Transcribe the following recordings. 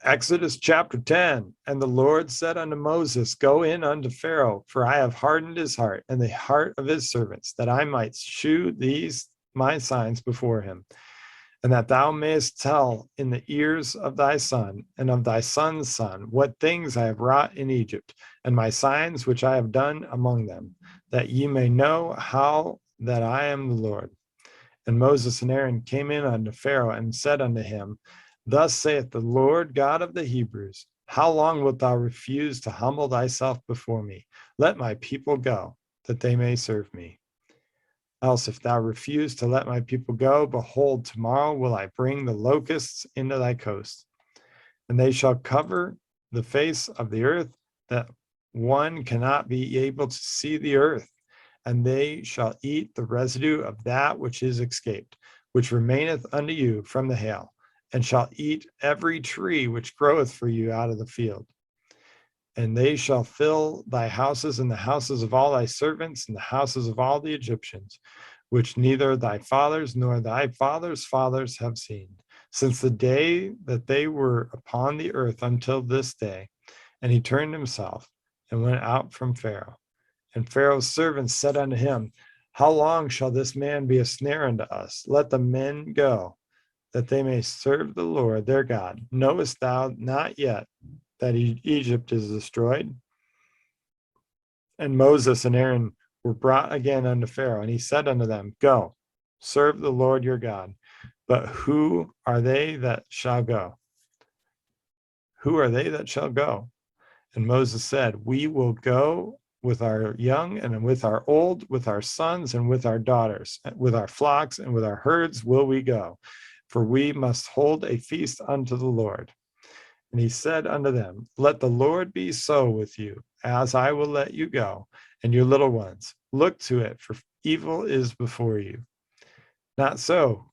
Exodus chapter 10. And the Lord said unto Moses, Go in unto Pharaoh, for I have hardened his heart and the heart of his servants, that I might shew these my signs before him, and that thou mayest tell in the ears of thy son and of thy son's son what things I have wrought in Egypt, and my signs which I have done among them, that ye may know how that I am the Lord. And Moses and Aaron came in unto Pharaoh and said unto him, Thus saith the Lord God of the Hebrews, How long wilt thou refuse to humble thyself before me? Let my people go, that they may serve me. Else, if thou refuse to let my people go, behold, tomorrow will I bring the locusts into thy coast, and they shall cover the face of the earth, that one cannot be able to see the earth. And they shall eat the residue of that which is escaped, which remaineth unto you from the hail, and shall eat every tree which groweth for you out of the field. And they shall fill thy houses and the houses of all thy servants and the houses of all the Egyptians, which neither thy fathers nor thy fathers' fathers have seen, since the day that they were upon the earth until this day. And he turned himself and went out from Pharaoh. And Pharaoh's servants said unto him, How long shall this man be a snare unto us? Let the men go, that they may serve the Lord their God. Knowest thou not yet that Egypt is destroyed? And Moses and Aaron were brought again unto Pharaoh, and he said unto them, Go, serve the Lord your God. But who are they that shall go? Who are they that shall go? And Moses said, We will go with our young and with our old, with our sons and with our daughters, with our flocks and with our herds will we go, for we must hold a feast unto the Lord. And he said unto them, Let the Lord be so with you, as I will let you go, and your little ones. Look to it, for evil is before you. Not so.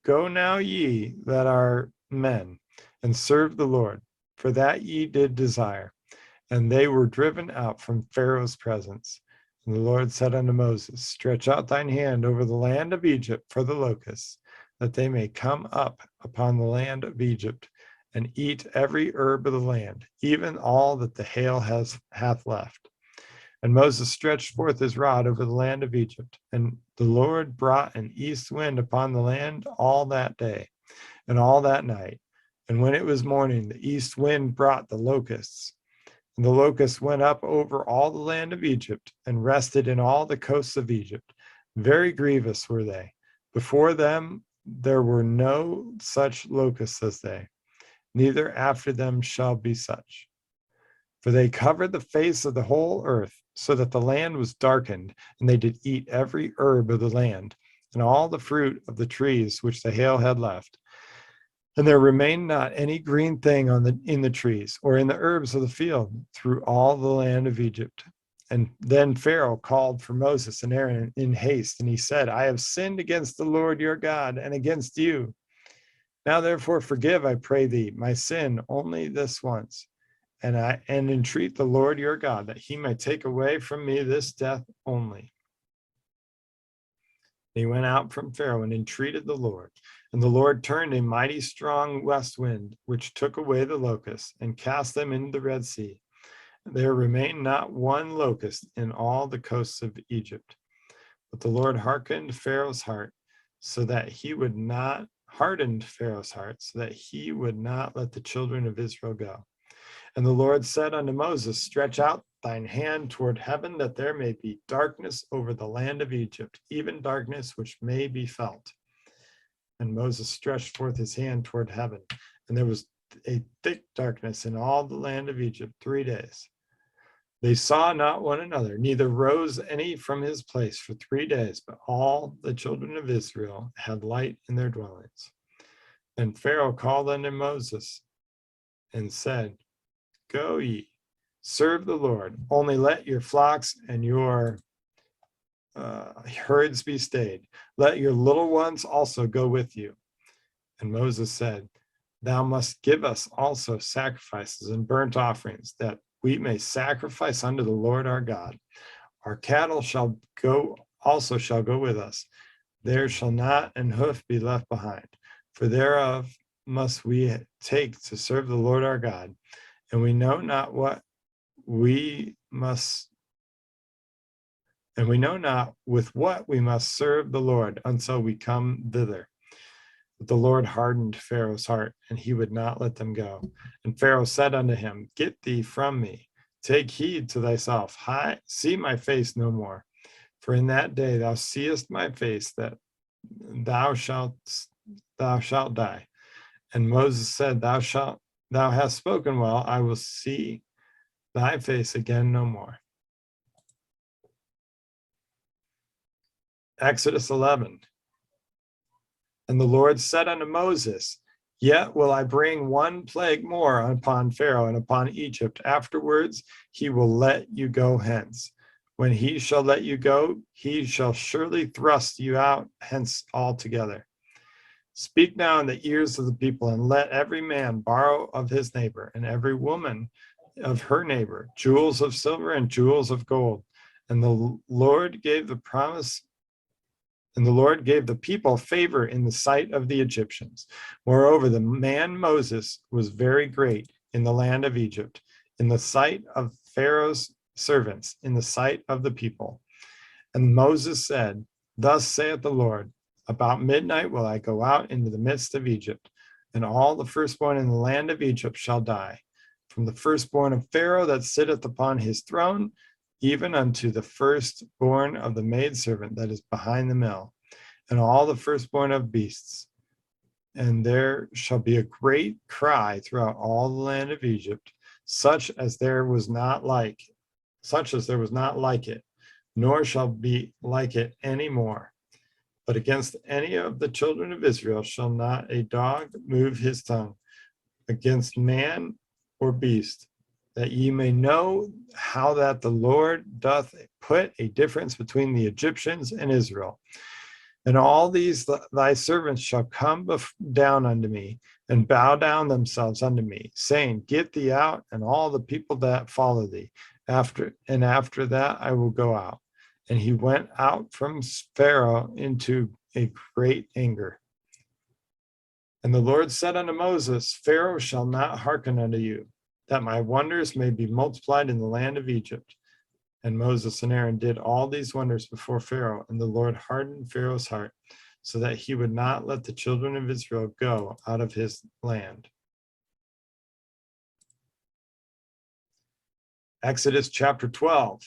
Go now ye that are men, and serve the Lord, for that ye did desire. And they were driven out from Pharaoh's presence. And the Lord said unto Moses, Stretch out thine hand over the land of Egypt for the locusts, that they may come up upon the land of Egypt, and eat every herb of the land, even all that the hail hath left. And Moses stretched forth his rod over the land of Egypt, and the Lord brought an east wind upon the land all that day, and all that night. And when it was morning, the east wind brought the locusts. And the locusts went up over all the land of Egypt, and rested in all the coasts of Egypt. Very grievous were they. Before them there were no such locusts as they, neither after them shall be such. For they covered the face of the whole earth, so that the land was darkened, and they did eat every herb of the land, and all the fruit of the trees which the hail had left. And there remained not any green thing in the trees, or in the herbs of the field, through all the land of Egypt. And then Pharaoh called for Moses and Aaron in haste, and he said, I have sinned against the Lord your God, and against you. Now therefore forgive, I pray thee, my sin only this once, and entreat the Lord your God, that he may take away from me this death only. He went out from Pharaoh and entreated the Lord. And the Lord turned a mighty strong west wind, which took away the locusts and cast them into the Red Sea. There remained not one locust in all the coasts of Egypt. But the Lord hardened Pharaoh's heart, so that he would not let the children of Israel go. And the Lord said unto Moses, Stretch out thine hand toward heaven, that there may be darkness over the land of Egypt, even darkness which may be felt. And Moses stretched forth his hand toward heaven, and there was a thick darkness in all the land of Egypt 3 days. They saw not one another, neither rose any from his place for 3 days, but all the children of Israel had light in their dwellings. And Pharaoh called unto Moses and said, Go ye, serve the Lord, only let your flocks and your herds be stayed. Let your little ones also go with you. And Moses said, Thou must give us also sacrifices and burnt offerings, that we may sacrifice unto the Lord our God. Our cattle shall go with us. There shall not an hoof be left behind, for thereof must we take to serve the Lord our God? And we know not what we must, and we know not with what we must serve the Lord until we come thither. But the Lord hardened Pharaoh's heart, and he would not let them go. And Pharaoh said unto him, Get thee from me, take heed to thyself, see my face no more. For in that day thou seest my face, that thou shalt die. And Moses said, Thou hast spoken well, I will see thy face again no more. Exodus 11. And the Lord said unto Moses, Yet will I bring one plague more upon Pharaoh and upon Egypt. Afterwards he will let you go hence. When he shall let you go, he shall surely thrust you out hence altogether. Speak now in the ears of the people, and let every man borrow of his neighbor, and every woman of her neighbor, jewels of silver and jewels of gold. And the Lord gave the people favor in the sight of the Egyptians. Moreover, the man Moses was very great in the land of Egypt, in the sight of Pharaoh's servants, in the sight of the people. And Moses said, Thus saith the Lord, about midnight will I go out into the midst of Egypt, and all the firstborn in the land of Egypt shall die, from the firstborn of Pharaoh that sitteth upon his throne, even unto the firstborn of the maidservant that is behind the mill, and all the firstborn of beasts. And there shall be a great cry throughout all the land of Egypt, such as there was not like it, nor shall be like it any more. But against any of the children of Israel shall not a dog move his tongue against man or beast, that ye may know how that the Lord doth put a difference between the Egyptians and Israel. And all these thy servants shall come down unto me, and bow down themselves unto me, saying, Get thee out, and all the people that follow thee. After that I will go out. And he went out from Pharaoh into a great anger. And the Lord said unto Moses, Pharaoh shall not hearken unto you, that my wonders may be multiplied in the land of Egypt. And Moses and Aaron did all these wonders before Pharaoh, and the Lord hardened Pharaoh's heart, so that he would not let the children of Israel go out of his land. Exodus chapter 12.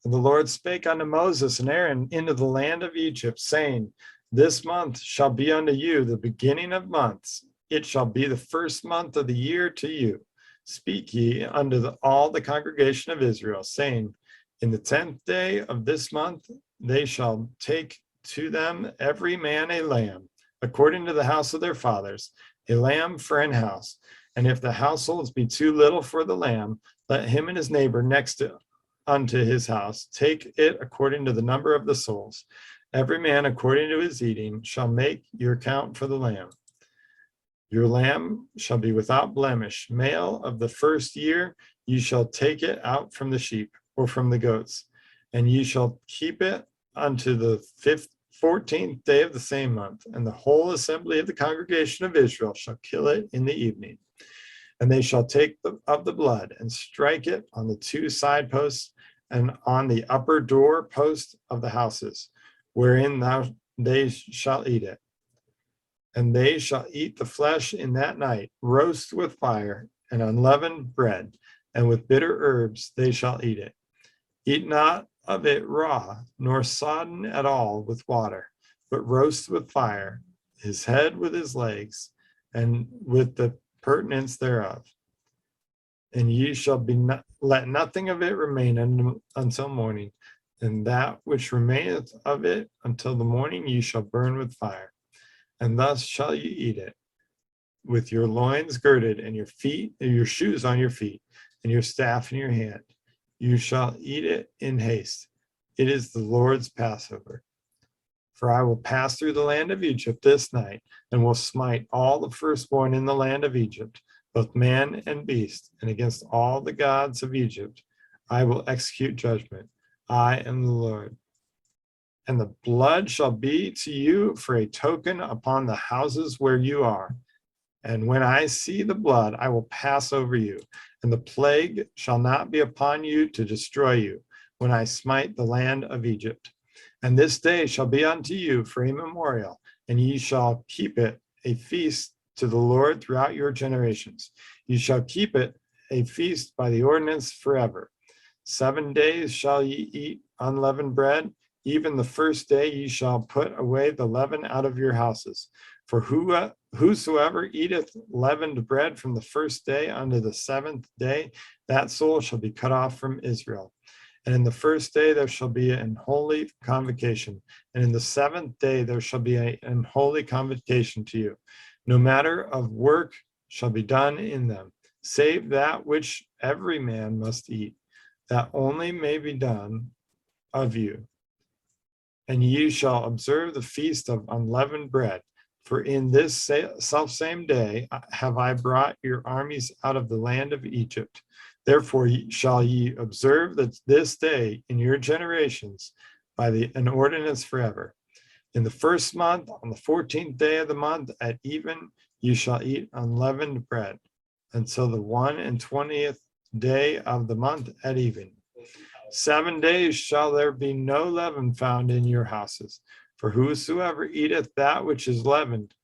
And the Lord spake unto Moses and Aaron into the land of Egypt, saying, This month shall be unto you the beginning of months. It shall be the first month of the year to you. Speak ye unto all the congregation of Israel, saying, In the 10th day of this month they shall take to them every man a lamb, according to the house of their fathers, a lamb for an house. And if the households be too little for the lamb, let him and his neighbor next unto his house take it according to the number of the souls. Every man according to his eating shall make your count for the lamb. Your lamb shall be without blemish, male of the first year. You shall take it out from the sheep or from the goats, and you shall keep it unto the 14th day of the same month. And the whole assembly of the congregation of Israel shall kill it in the evening. And they shall take of the blood and strike it on the two side posts and on the upper door post of the houses, wherein they shall eat it. And they shall eat the flesh in that night, roast with fire and unleavened bread, and with bitter herbs they shall eat it. Eat not of it raw, nor sodden at all with water, but roast with fire, his head with his legs, and with the pertinence thereof. And ye shall let nothing of it remain until morning, and that which remaineth of it until the morning ye shall burn with fire. And thus shall ye eat it, with your loins girded, and your shoes on your feet, and your staff in your hand. You shall eat it in haste. It is the Lord's Passover. For I will pass through the land of Egypt this night, and will smite all the firstborn in the land of Egypt, both man and beast, and against all the gods of Egypt I will execute judgment. I am the Lord. And the blood shall be to you for a token upon the houses where you are. And when I see the blood, I will pass over you, and the plague shall not be upon you to destroy you, when I smite the land of Egypt. And this day shall be unto you for a memorial, and ye shall keep it a feast to the Lord throughout your generations. You shall keep it a feast by the ordinance forever. 7 days shall ye eat unleavened bread. Even the first day ye shall put away the leaven out of your houses. For whosoever eateth leavened bread from the first day unto the 7th day, that soul shall be cut off from Israel. And in the first day there shall be an holy convocation, and in the 7th day there shall be an holy convocation to you. No matter of work shall be done in them, save that which every man must eat, that only may be done of you. And ye shall observe the feast of unleavened bread. For in this selfsame day have I brought your armies out of the land of Egypt. Therefore shall ye observe this day in your generations by an ordinance forever. In the first month, on the 14th day of the month, at even, you shall eat unleavened bread until the 21st day of the month at even. 7 days shall there be no leaven found in your houses. For whosoever eateth that which is leavened,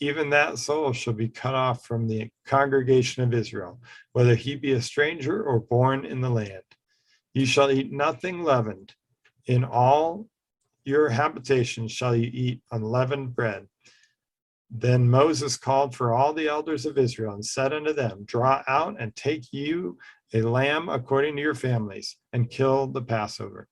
even that soul shall be cut off from the congregation of Israel, whether he be a stranger or born in the land. You shall eat nothing leavened. In all your habitations shall you eat unleavened bread. Then Moses called for all the elders of Israel and said unto them, draw out and take you a lamb according to your families, and kill the Passover.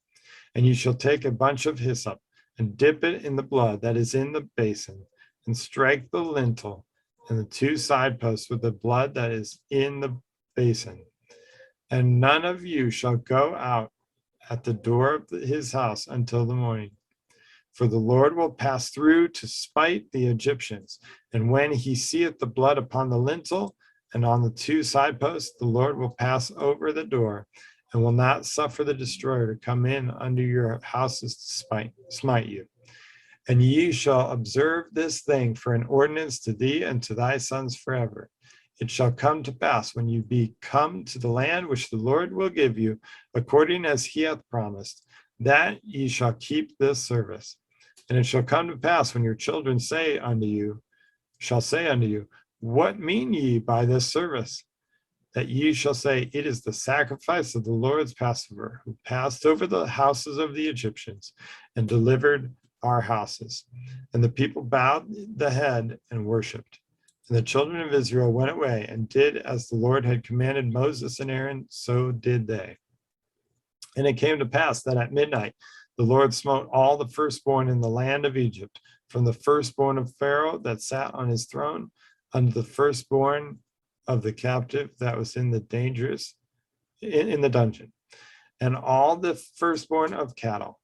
And you shall take a bunch of hyssop and dip it in the blood that is in the basin, and strike the lintel and the 2 side posts with the blood that is in the basin. And none of you shall go out at the door of his house until the morning. For the Lord will pass through to smite the Egyptians. And when he seeth the blood upon the lintel and on the 2 side posts, the Lord will pass over the door and will not suffer the destroyer to come in under your houses to smite you. And ye shall observe this thing for an ordinance to thee and to thy sons forever. It shall come to pass when you be come to the land which the Lord will give you, according as he hath promised, that ye shall keep this service. And it shall come to pass when your children shall say unto you, what mean ye by this service? That ye shall say, it is the sacrifice of the Lord's Passover, who passed over the houses of the Egyptians and delivered our houses. And the people bowed the head and worshipped. And the children of Israel went away and did as the Lord had commanded Moses and Aaron, so did they. And it came to pass that at midnight the Lord smote all the firstborn in the land of Egypt, from the firstborn of Pharaoh that sat on his throne, unto the firstborn of the captive that was in the dungeon, and all the firstborn of cattle.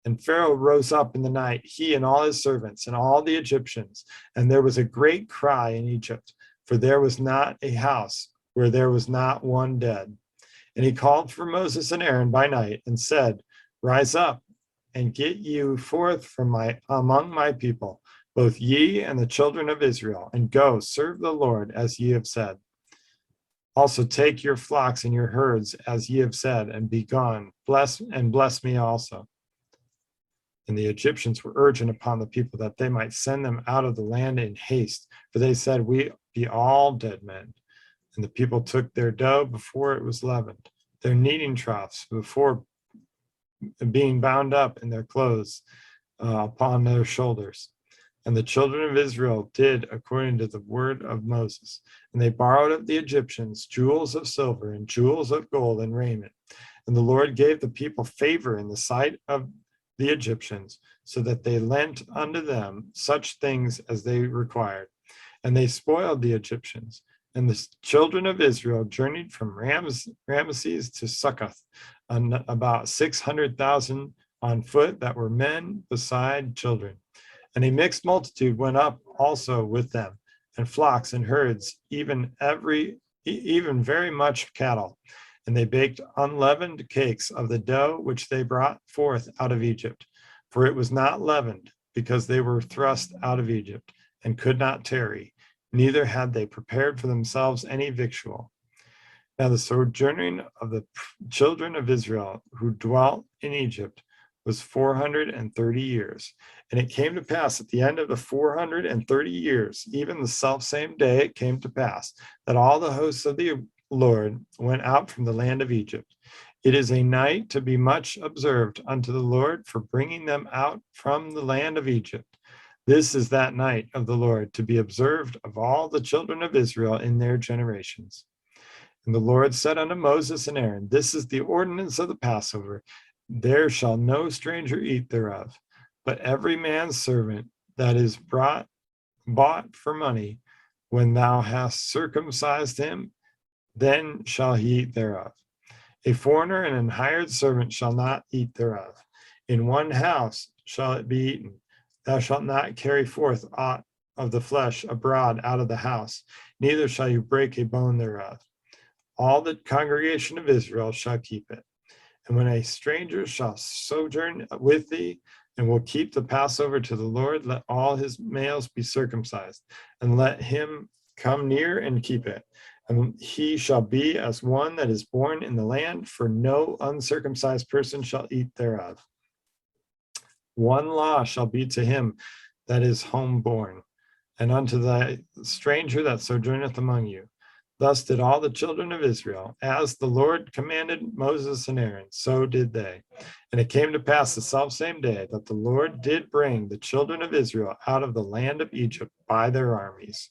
And Pharaoh rose up in the night, he and all his servants, and all the Egyptians, and there was a great cry in Egypt, for there was not a house where there was not one dead. And he called for Moses and Aaron by night, and said, rise up, and get you forth from among my people, both ye and the children of Israel, and go serve the Lord as ye have said. Also take your flocks and your herds as ye have said, and be gone. Bless me also. And the Egyptians were urgent upon the people that they might send them out of the land in haste, for they said, we be all dead men. And the people took their dough before it was leavened, their kneading troughs before being bound up in their clothes upon their shoulders. And the children of Israel did according to the word of Moses. And they borrowed of the Egyptians jewels of silver and jewels of gold and raiment. And the Lord gave the people favor in the sight of the Egyptians, so that they lent unto them such things as they required. And they spoiled the Egyptians. And the children of Israel journeyed from Ramesses to Succoth, about 600,000 on foot that were men beside children. And a mixed multitude went up also with them, and flocks and herds, even very much cattle. And they baked unleavened cakes of the dough which they brought forth out of Egypt, for it was not leavened, because they were thrust out of Egypt, and could not tarry. neither had they prepared for themselves any victual. Now the sojourning of the children of Israel who dwelt in Egypt was 430 years. And it came to pass at the end of the 430 years, even the selfsame day it came to pass, that all the hosts of the Lord went out from the land of Egypt. It is a night to be much observed unto the Lord for bringing them out from the land of Egypt. This is that night of the Lord to be observed of all the children of Israel in their generations. And the Lord said unto Moses and Aaron, This is the ordinance of the Passover. There shall no stranger eat thereof, but every man's servant that is bought for money, when thou hast circumcised him, then shall he eat thereof. A foreigner and an hired servant shall not eat thereof. In one house shall it be eaten. Thou shalt not carry forth aught of the flesh abroad out of the house, neither shall you break a bone thereof. All the congregation of Israel shall keep it. And when a stranger shall sojourn with thee, and will keep the Passover to the Lord, let all his males be circumcised, and let him come near and keep it. And he shall be as one that is born in the land, for no uncircumcised person shall eat thereof. One law shall be to him that is homeborn, and unto the stranger that sojourneth among you. Thus did all the children of Israel, as the Lord commanded Moses and Aaron, so did they. And it came to pass the selfsame day that the Lord did bring the children of Israel out of the land of Egypt by their armies.